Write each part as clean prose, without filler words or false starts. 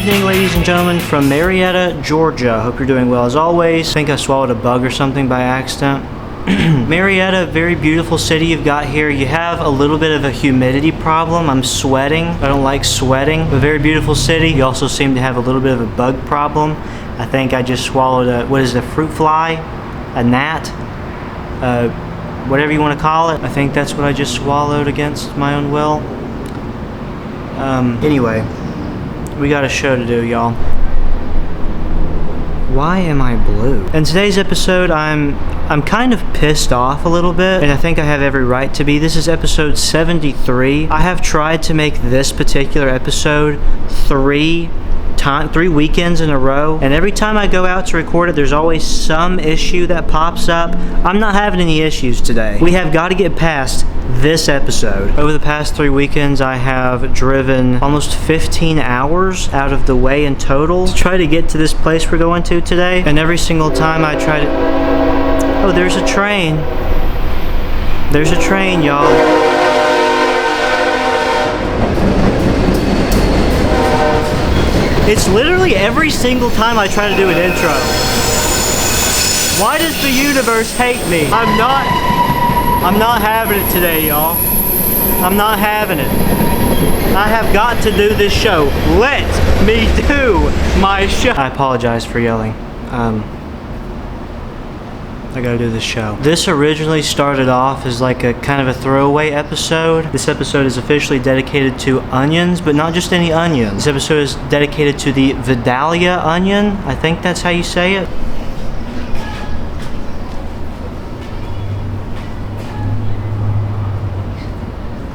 evening, ladies and gentlemen, from Marietta, Georgia. Hope you're doing well as always. I think I swallowed a bug or something by accident. Marietta, very beautiful city you've got here. You have a little bit of a humidity problem. I'm sweating. I don't like sweating. A very beautiful city. You also seem to have a little bit of a bug problem. I think I just swallowed a, what is it, a fruit fly? A gnat? Whatever you want to call it. I think that's what I just swallowed against my own will. Anyway, we got a show to do, y'all. Why am I blue? In today's episode, I'm kind of pissed off a little bit, and I think I have every right to be. This is episode 73. I have tried to make this particular episode three weekends in a row, and every time I go out to record it, there's always some issue that pops up. I'm not having any issues today. We have got to get past this episode. Over the past 3 weekends, I have driven almost 15 hours out of the way in total to try to get to this place we're going to today, and every single time I try to... Oh, there's a train. There's a train, y'all. It's literally every single time I try to do an intro. Why does the universe hate me? I'm not having it today, y'all. I'm not having it. I have got to do this show. Let me do my show. I apologize for yelling. I gotta do this show. This originally started off as like a kind of a throwaway episode. This episode is officially dedicated to onions, but not just any onions. This episode is dedicated to the Vidalia onion. I think that's how you say it.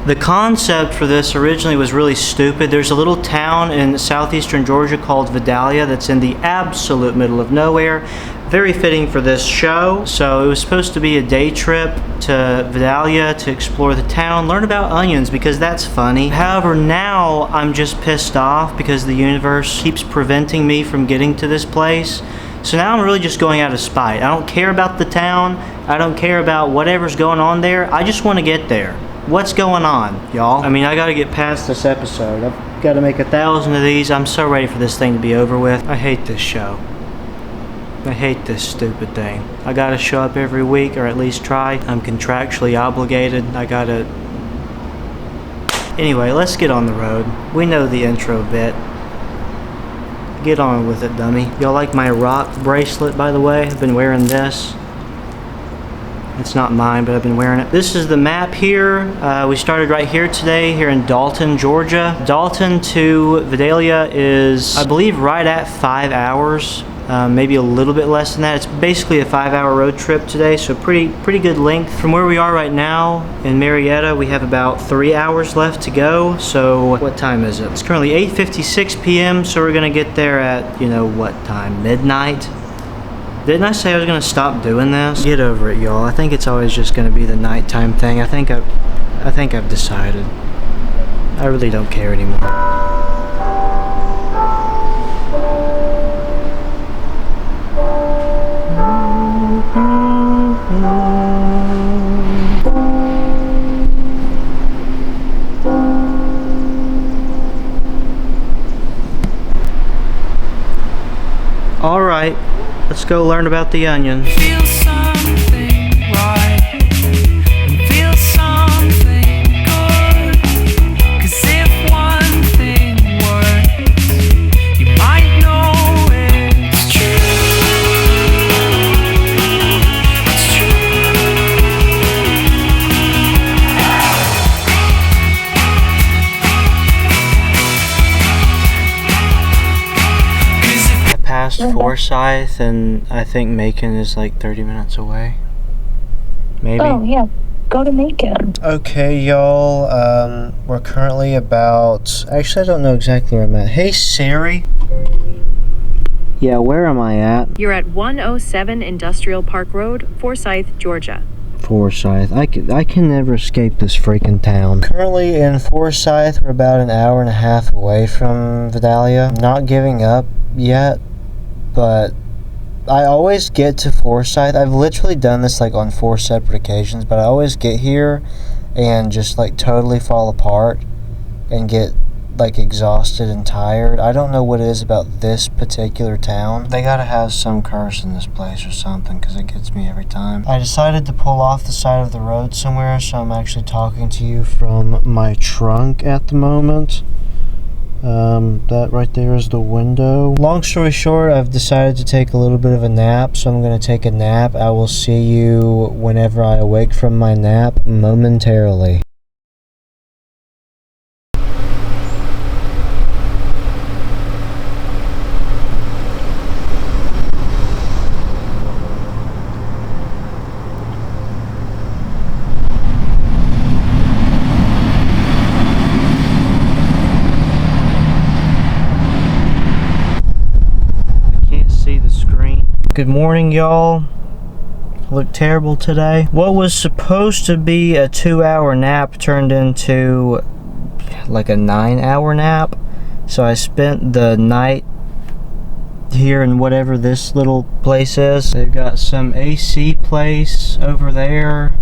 The concept for this originally was really stupid. There's a little town in southeastern Georgia called Vidalia that's in the absolute middle of nowhere. Very fitting for this show. So it was supposed to be a day trip to Vidalia to explore the town, learn about onions because that's funny. However, now I'm just pissed off because the universe keeps preventing me from getting to this place. So now I'm really just going out of spite. I don't care about the town. I don't care about whatever's going on there. I just want to get there. What's going on, y'all? I mean, I gotta get past this episode. I've got to make 1,000 of these. I'm so ready for this thing to be over with. I hate this show. I hate this stupid thing. I gotta show up every week, or at least try. I'm contractually obligated. I gotta... Anyway, let's get on the road. We know the intro bit. Get on with it, dummy. Y'all like my rock bracelet, by the way? I've been wearing this. It's not mine, but I've been wearing it. This is the map here. We started right here today, here in Dalton, Georgia. Dalton to Vidalia is, I believe, right at 5 hours. Maybe a little bit less than that. It's basically a 5-hour road trip today, so pretty good length. From where we are right now in Marietta, we have about 3 hours left to go. So what time is it? It's currently 8:56 p.m. So we're gonna get there at, you know, what time? Midnight? Didn't I say I was gonna stop doing this? Get over it, y'all. I think it's always just gonna be the nighttime thing. I think I've decided. I really don't care anymore. All right, let's go learn about the onions. Feel something right, and feel something good. 'Cause if one thing works, you might know it's true. It's Past Forsyth, and I think Macon is like 30 minutes away. Maybe. Oh, yeah. Go to Macon. Okay, y'all. We're currently about... Actually, I don't know exactly where I'm at. Hey, Siri. Yeah, where am I at? You're at 107 Industrial Park Road, Forsyth, Georgia. Forsyth. I can never escape this freaking town. Currently in Forsyth, we're about an hour and a half away from Vidalia. Not giving up yet, but I always get to Forsyth. I've literally done this like on 4 separate occasions, but I always get here and just like totally fall apart and get like exhausted and tired. I don't know what it is about this particular town. They gotta have some curse in this place or something, because it gets me every time. I decided to pull off the side of the road somewhere, so I'm actually talking to you from my trunk at the moment. That right there is the window. Long story short, I've decided to take a little bit of a nap, so I'm going to take a nap. I will see you whenever I awake from my nap momentarily. Good morning, y'all. Look terrible today. What was supposed to be a 2-hour nap turned into like a 9-hour nap. So I spent the night here in whatever this little place is. They've got some AC place over there.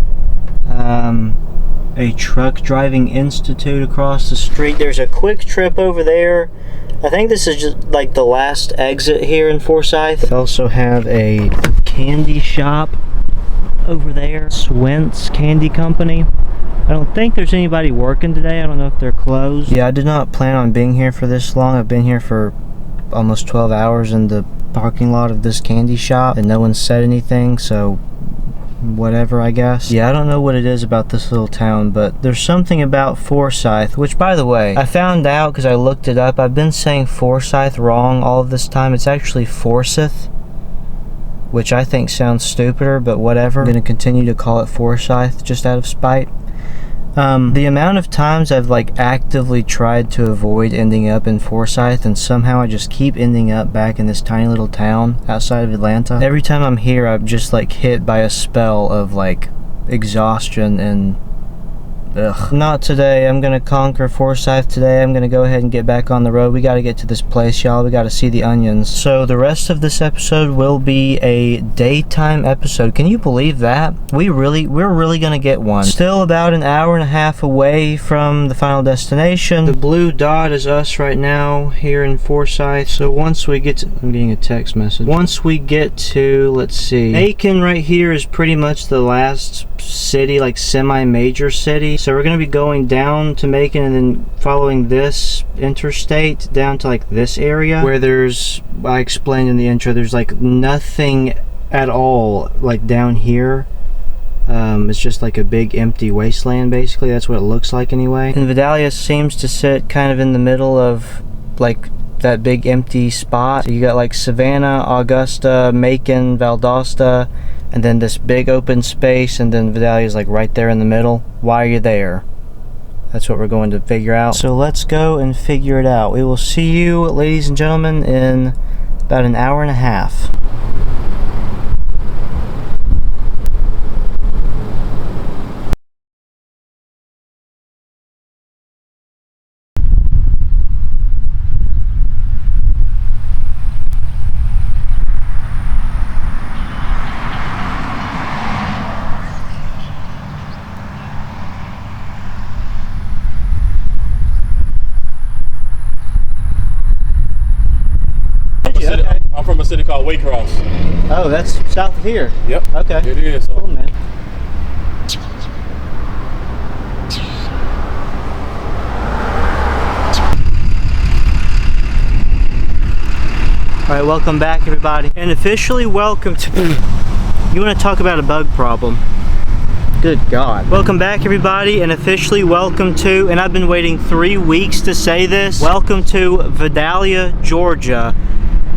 A truck driving institute across the street. There's a Quick Trip over there. I think this is just like the last exit here in Forsyth. They also have a candy shop over there. Swent's Candy Company. I don't think there's anybody working today. I don't know if they're closed. Yeah, I did not plan on being here for this long. I've been here for almost 12 hours in the parking lot of this candy shop, and no one said anything, so whatever, I guess. Yeah, I don't know what it is about this little town, but there's something about Forsyth, which, by the way, I found out because I looked it up. I've been saying Forsyth wrong all of this time. It's actually Forsyth, which I think sounds stupider, but whatever. I'm going to continue to call it Forsyth just out of spite. The amount of times I've like actively tried to avoid ending up in Forsyth, and somehow I just keep ending up back in this tiny little town outside of Atlanta. Every time I'm here, I'm just like hit by a spell of like exhaustion and ugh. Not today. I'm gonna conquer Forsyth today. I'm gonna go ahead and get back on the road. We gotta get to this place, y'all. We gotta see the onions. So the rest of this episode will be a daytime episode. Can you believe that? We're really gonna get one. Still about an hour and a half away from the final destination. The blue dot is us right now here in Forsyth. So once we get to, I'm getting a text message. Once we get to, let's see, Aiken right here is pretty much the last city, like semi-major city. So we're going to be going down to Macon and then following this interstate down to like this area where there's, I explained in the intro, there's like nothing at all like down here. It's just like a big empty wasteland basically. That's what it looks like anyway. And Vidalia seems to sit kind of in the middle of like that big empty spot. So you got like Savannah, Augusta, Macon, Valdosta, and then this big open space, and then Vidalia is like right there in the middle. Why are you there? That's what we're going to figure out. So let's go and figure it out. We will see you, ladies and gentlemen, in about an hour and a half. I'm from a city called Waycross. Oh, that's south of here. Yep. Okay. It is. Cool, man. All right, welcome back, everybody, and officially welcome to. You want to talk about a bug problem? Good God. Welcome back, everybody, and officially welcome to, and I've been waiting 3 weeks to say this, welcome to Vidalia, Georgia.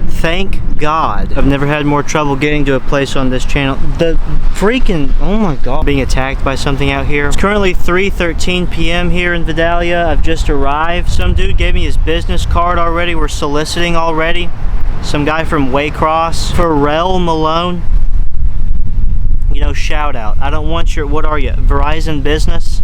Thank God. I've never had more trouble getting to a place on this channel. The freaking, oh my God, being attacked by something out here. It's currently 3:13 p.m. here in Vidalia. I've just arrived. Some dude gave me his business card already. We're soliciting already. Some guy from Waycross, Pharrell Malone. You know, shout out. I don't want your, what are you, Verizon Business?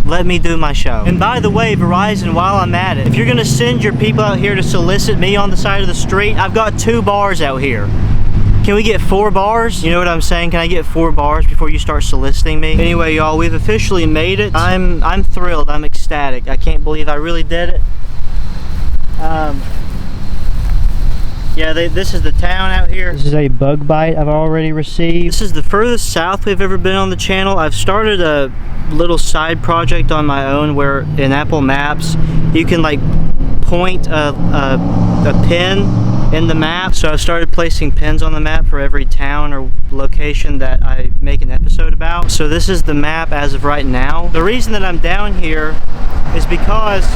Let me do my show. And by the way, Verizon, while I'm at it, if you're gonna send your people out here to solicit me on the side of the street, I've got 2 bars out here. Can we get 4 bars? You know what I'm saying? Can I get 4 bars before you start soliciting me? Anyway, y'all, we've officially made it. I'm thrilled. I'm ecstatic. I can't believe I really did it. Yeah, this is the town out here. This is a bug bite I've already received. This is the furthest south we've ever been on the channel. I've started a little side project on my own where in Apple Maps you can like point a pin in the map. So I've started placing pins on the map for every town or location that I make an episode about. So this is the map as of right now. The reason that I'm down here is because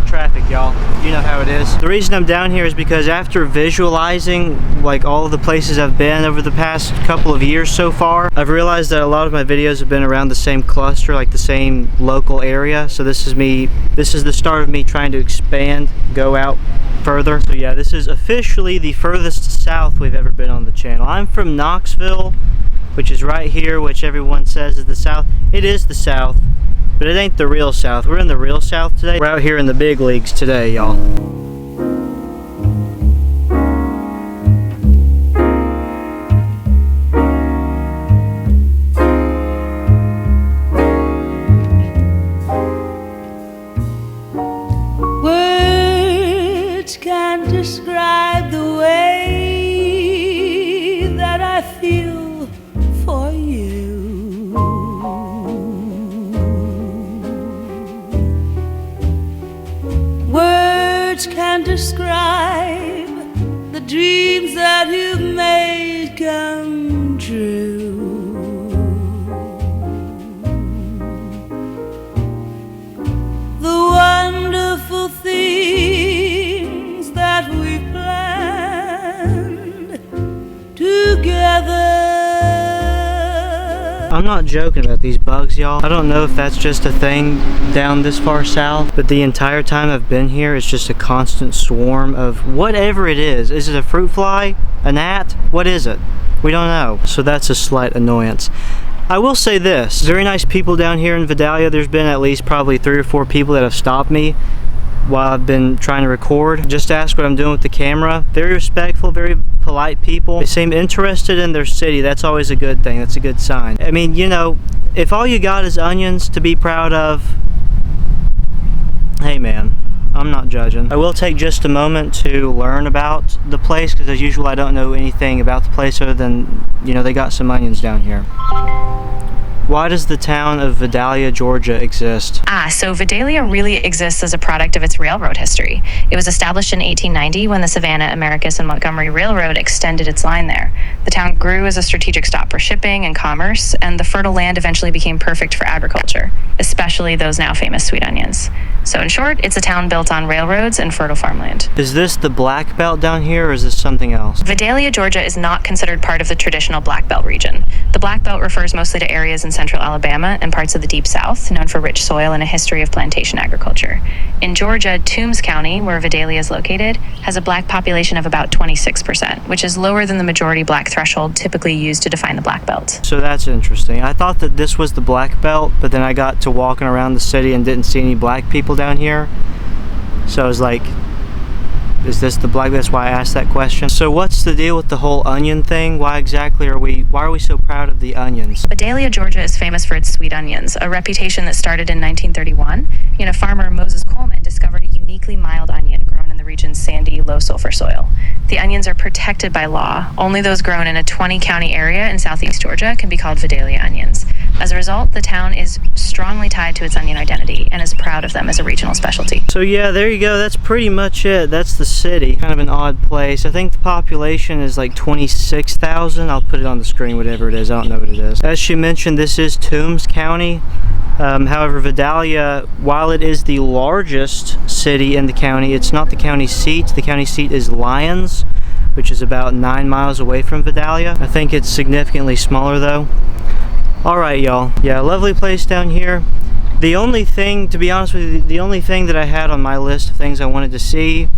traffic, y'all. You know how it is. The reason I'm down here is because after visualizing like all of the places I've been over the past couple of years so far, I've realized that a lot of my videos have been around the same cluster, like the same local area. So this is the start of me trying to expand, go out further. So yeah, this is officially the furthest south we've ever been on the channel. I'm from Knoxville, which is right here, which everyone says is the south. It is the south, but it ain't the real south. We're in the real south today. We're out here in the big leagues today, y'all. Words can't describe the way that I feel for you. Words can't describe the dreams that you've made come true. The wonderful things that we planned together. I'm not joking about these bugs, y'all. I don't know if that's just a thing down this far south, but the entire time I've been here, it's just a constant swarm of whatever it is. Is it a fruit fly? A gnat? What is it? We don't know. So that's a slight annoyance. I will say this, very nice people down here in Vidalia. There's been at least probably 3 or 4 people that have stopped me while I've been trying to record, just to ask what I'm doing with the camera. Very respectful, very polite people. They seem interested in their city. That's always a good thing. That's a good sign. I mean, you know, if all you got is onions to be proud of, hey man, I'm not judging. I will take just a moment to learn about the place, because as usual I don't know anything about the place other than, you know, they got some onions down here. Why does the town of Vidalia, Georgia exist? So Vidalia really exists as a product of its railroad history. It was established in 1890 when the Savannah, Americus, and Montgomery Railroad extended its line there. The town grew as a strategic stop for shipping and commerce, and the fertile land eventually became perfect for agriculture, especially those now famous sweet onions. So in short, it's a town built on railroads and fertile farmland. Is this the Black Belt down here, or is this something else? Vidalia, Georgia is not considered part of the traditional Black Belt region. The Black Belt refers mostly to areas in central Alabama and parts of the Deep South, known for rich soil and a history of plantation agriculture. In Georgia, Toombs County, where Vidalia is located, has a black population of about 26%, which is lower than the majority black threshold typically used to define the Black Belt. So that's interesting. I thought that this was the Black Belt, but then I got to walking around the city and didn't see any black people down here. So I was like, is this the Black Belt? That's why I asked that question. So what's the deal with the whole onion thing? Why are we so proud of the onions? Vidalia, Georgia is famous for its sweet onions, a reputation that started in 1931. Farmer Moses Coleman discovered a uniquely mild onion grown in the region's sandy, low-sulfur soil. The onions are protected by law. Only those grown in a 20-county area in southeast Georgia can be called Vidalia onions. As a result, the town is strongly tied to its onion identity and is proud of them as a regional specialty. So yeah, there you go. That's pretty much it. That's the city. Kind of an odd place. I think the population is like 26,000. I'll put it on the screen, whatever it is. I don't know what it is. As she mentioned, this is Toombs County. However, Vidalia, while it is the largest city in the county, it's not the county seat. The county seat is Lyons, which is about 9 miles away from Vidalia. I think it's significantly smaller though. Alright y'all, yeah, lovely place down here. The only thing, to be honest with you, the only thing that I had on my list of things I wanted to see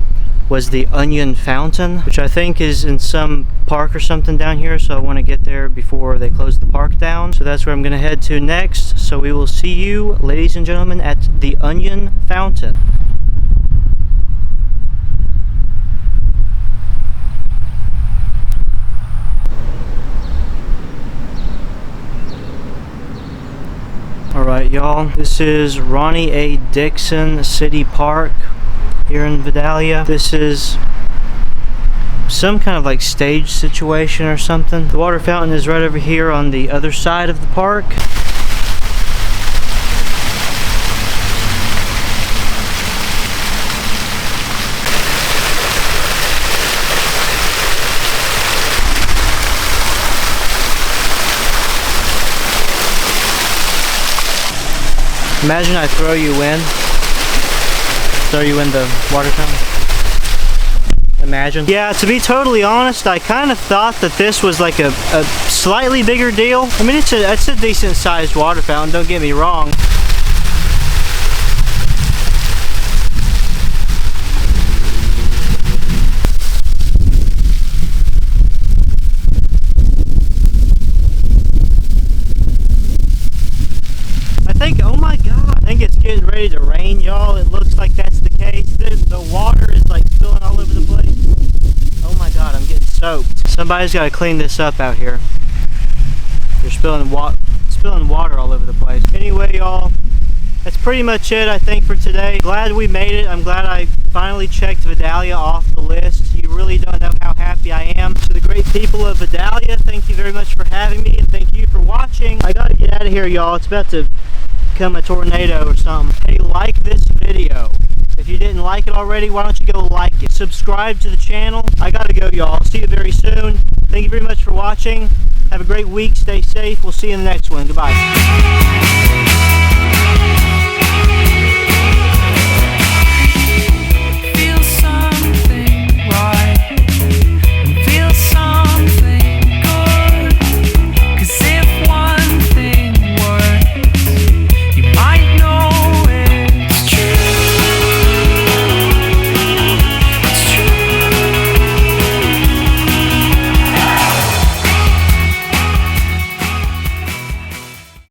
was the onion fountain, which I think is in some park or something down here, so I want to get there before they close the park down. So that's where I'm going to head to next. So we will see you, ladies and gentlemen, at the onion fountain. Alright y'all, this is Ronnie A. Dixon City Park here in Vidalia. This is some kind of like stage situation or something. The water fountain is right over here on the other side of the park. Imagine I throw you in the water fountain. Imagine. Yeah, to be totally honest, I kind of thought that this was like a slightly bigger deal. I mean, it's a decent sized water fountain, don't get me wrong. Oh my god, I think it's getting ready to rain, y'all. It looks like that's the case. The water is like spilling all over the place. Oh my god, I'm getting soaked. Somebody's got to clean this up out here. They're spilling water all over the place. Anyway, y'all, that's pretty much it, I think, for today. Glad we made it. I'm glad I finally checked Vidalia off the list. You really don't know how happy I am. To the great people of Vidalia, thank you very much for having me, and thank you for watching. I gotta get out of here, y'all. It's about to become a tornado or something. Hey, like this video. If you didn't like it already, why don't you go like it? Subscribe to the channel. I gotta go, y'all. See you very soon. Thank you very much for watching. Have a great week. Stay safe. We'll see you in the next one. Goodbye.